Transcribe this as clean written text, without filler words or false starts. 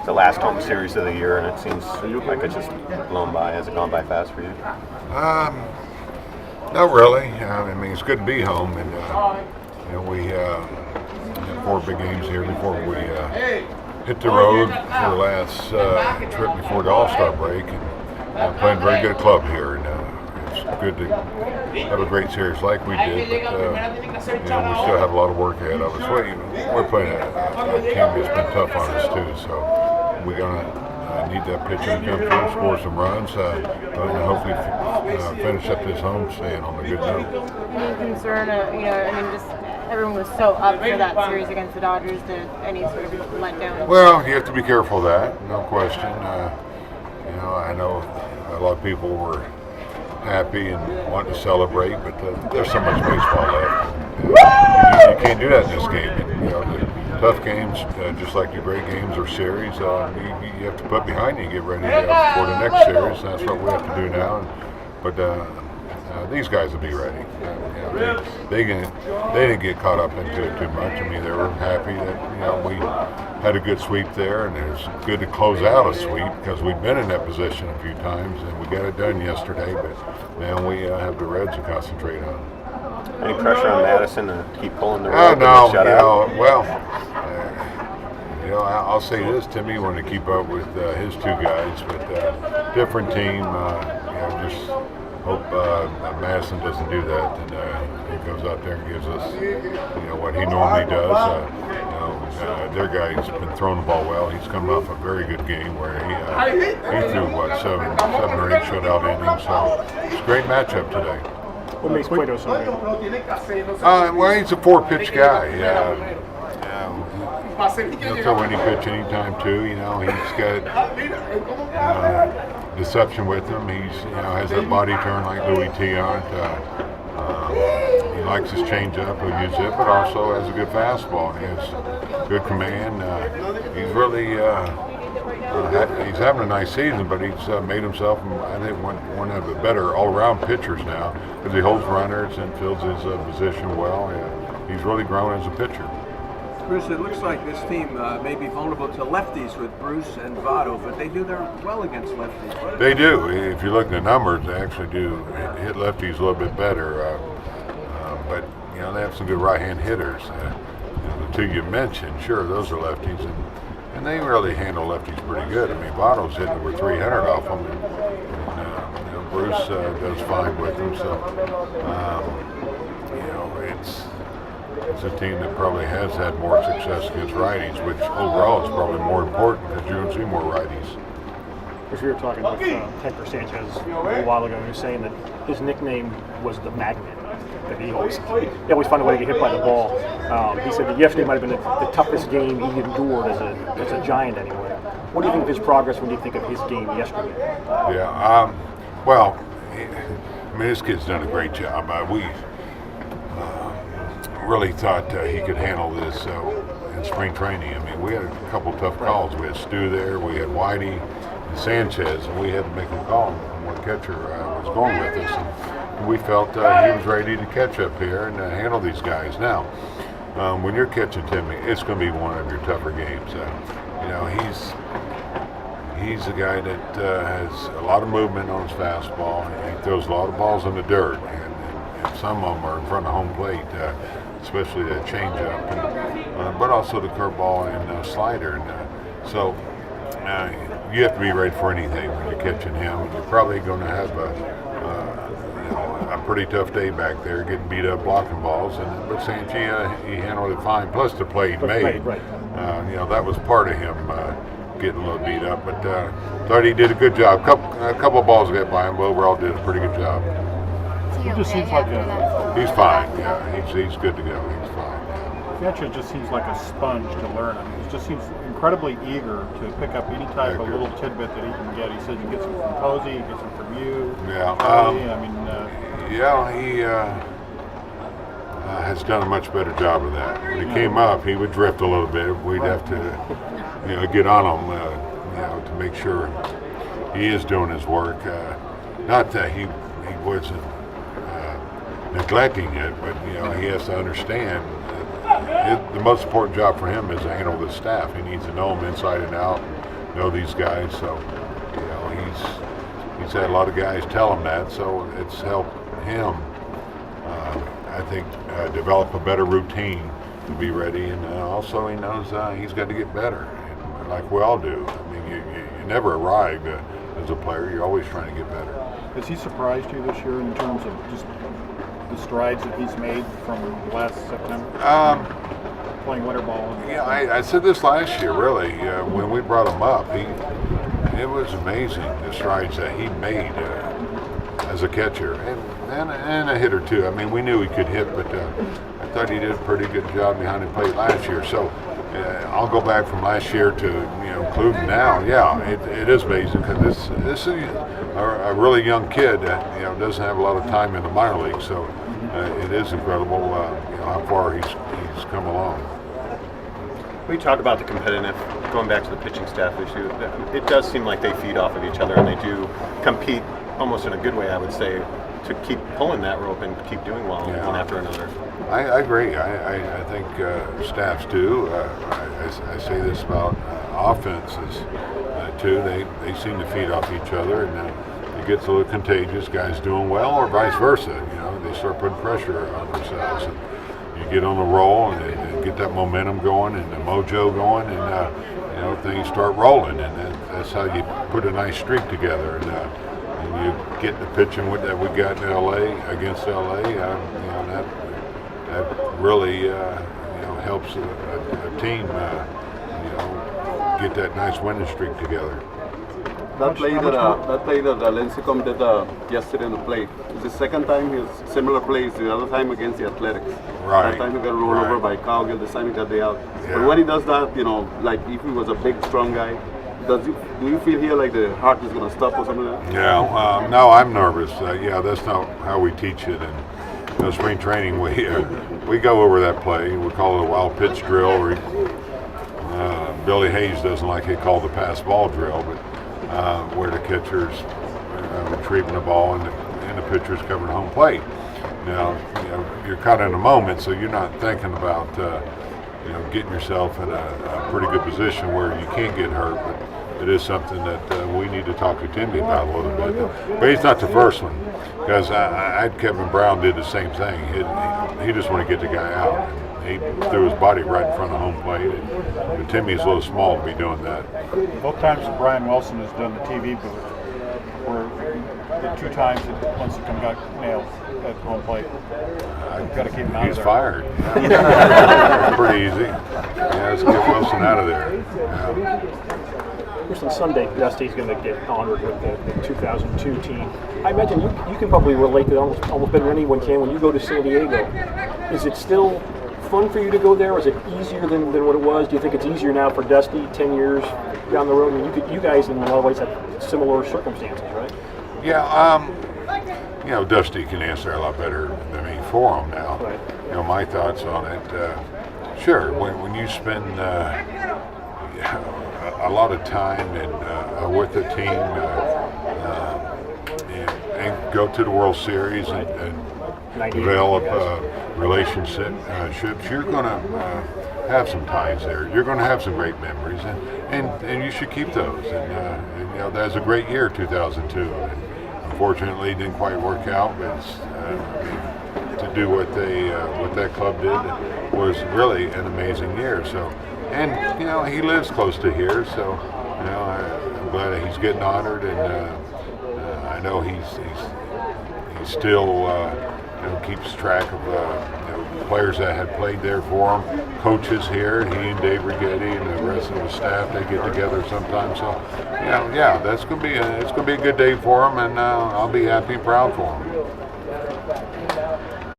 the last home series of the year, and it seems like it's just blown by. Has it gone by fast for you? Not really. I mean, it's good to be home, and we had 4 big games here before we hit the road for the last trip before the All-Star break, and playing a very good club here, and it's good to have a great series like we did. But we still have a lot of work ahead of us. We're playing a team that's been tough on us too, so we're gonna need that pitcher to come through, score some runs, and hopefully finish up this homestand on a good note. Any concern, just everyone was so up for that series against the Dodgers. Did any sort of letdown? Well, you have to be careful of that, no question. I know a lot of people were happy and wanted to celebrate, but there's so much baseball left. You can't do that in this game. The tough games, just like the great games or series, you have to put behind you and get ready for the next series. That's what we have to do now. But these guys will be ready. They didn't get caught up into it too much. I mean, they were happy that we had a good sweep there, and it was good to close out a sweep because we've been in that position a few times, and we got it done yesterday. But now we have the Reds to concentrate on. Any pressure on Madison to keep pulling the rope? No. I'll say this: Timmy wanted to keep up with his 2 guys, but different team. Just hope Madison doesn't do that, and he goes out there and gives us, what he normally does. Their guy's been throwing the ball well. He's coming off a very good game where he threw 7 or 8 shutout innings. So it's a great matchup today. What makes Cueto so good? Well, he's a 4-pitch guy. He'll throw any pitch anytime too. He's got deception with him. He's has that body turn like Louis Tiant. He likes his changeup. He'll use it, but also has a good fastball. He has good command. He's really he's having a nice season, but he's made himself, I think, one of the better all-around pitchers now because he holds runners and fills his position well. He's really grown as a pitcher. Bruce, it looks like this team may be vulnerable to lefties with Bruce and Votto, but they do their well against lefties. They do. If you look at the numbers, they actually do hit lefties a little bit better. But they have some good right-hand hitters. The 2 you mentioned, sure, those are lefties, and they really handle lefties pretty good. I mean, Votto's hitting over 300 off them, and Bruce does fine with them. So, it's a team that probably has had more success against righties, which overall is probably more important because you're going to see more righties. If you were talking with Hector Sanchez a little while ago, he was saying that his nickname was the magnet. That he always found a way to get hit by the ball. He said that yesterday might have been the toughest game he endured as a Giant anyway. What do you think of his progress when you think of his game yesterday? Yeah, this kid's done a great job. We really thought he could handle this in spring training. I mean, we had a couple tough calls. We had Stu there, we had Whitey and Sanchez, and we had to make a call on what catcher was going with us. And we felt he was ready to catch up here and handle these guys. Now, when you're catching Timmy, it's going to be one of your tougher games. He's a guy that has a lot of movement on his fastball. He throws a lot of balls in the dirt, and some of them are in front of home plate. Especially the changeup, but also the curveball and slider. And so you have to be ready for anything when you're catching him. You're probably going to have a pretty tough day back there, getting beat up blocking balls. But Sanchez, he handled it fine. Plus the play he made, that was part of him getting a little beat up. But thought he did a good job. A couple of balls got by him, but overall did a pretty good job. He just seems like he's fine. Yeah, he's good to go. He's fine. Sanchez just seems like a sponge to learn. I mean, he just seems incredibly eager to pick up any type of little tidbit that he can get. He says he gets them from Posey, he gets them from you. He has done a much better job of that. When he came up, he would drift a little bit. We'd have to, get on him, to make sure he is doing his work. Not that he wasn't neglecting it, but he has to understand that the most important job for him is to handle the staff. He needs to know them inside and out, know these guys. So, he's had a lot of guys tell him that. So it's helped him, I think, develop a better routine to be ready. And also he knows he's got to get better, and like we all do. I mean, you never arrive as a player. You're always trying to get better. Has he surprised you this year in terms of just the strides that he's made from last September? Playing winter ball. Yeah, I said this last year, really, when we brought him up. It was amazing the strides that he made as a catcher and a hitter too. I mean, we knew he could hit, but I thought he did a pretty good job behind the plate last year. So I'll go back from last year to including now. Yeah, it is amazing because this is a really young kid that doesn't have a lot of time in the minor league. So it is incredible how far he's come along. We talk about the competitive, going back to the pitching staff issue. It does seem like they feed off of each other, and they do compete almost in a good way, I would say, to keep pulling that rope and keep doing well one after another. I agree. I think staffs do. I say this about offenses too. They seem to feed off each other, and it gets a little contagious. Guys doing well, or vice versa. They start putting pressure on themselves. And you get on the roll and get that momentum going and the mojo going, and things start rolling, and that's how you put a nice streak together. And you get the pitching that we got in LA against LA. That really helps a team get that nice winning streak together. That play that Lincecum did yesterday in the plate is the second time his similar plays. The other time against the Athletics. Right. That time he got rolled over by Cowgill. This time he got the out. Yeah. But when he does that, like if he was a big, strong guy, do you feel here like the heart is going to stop or something like that? Yeah. No, I'm nervous. That's not how we teach it. And spring training, we go over that play. We call it a wild pitch drill. Billy Hayes doesn't like it called the pass ball drill, but where the catcher's retrieving the ball and the pitcher's covering home plate. Now, you're caught in a moment, so you're not thinking about getting yourself in a pretty good position where you can't get hurt. But it is something that we need to talk to Timmy about a little bit. But he's not the first one, because Kevin Brown did the same thing. He just wanted to get the guy out. He threw his body right in front of home plate, and Timmy's a little small to be doing that. Both times that Brian Wilson has done the TV booth were the two times that Lincecum got nailed at home plate. You've got to keep him out of there. He's fired. Yeah. Pretty easy. Yeah, let's get Wilson out of there. Yeah. Of course, on Sunday, Dusty's going to get honored with the 2002 team. I imagine you can probably relate to that almost better than anyone can when you go to San Diego. Is it still fun for you to go there, or is it easier than what it was? Do you think it's easier now for Dusty 10 years down the road? I mean, you guys in a lot of ways have similar circumstances, right? Yeah, Dusty can answer a lot better than me for him now. Right. My thoughts on it. Sure, when you spend a lot of time with the team and go to the World Series and develop relationships, you're going to have some ties there. You're going to have some great memories, and you should keep those. And that was a great year, 2002. And unfortunately, it didn't quite work out, but to do what that club did was really an amazing year. So, and he lives close to here, so I'm glad that he's getting honored, and I know he's still keeps track of players that had played there for him, coaches here. He and Dave Righetti and the rest of the staff, they get together sometimes. So that's gonna be a good day for him, and I'll be happy and proud for him.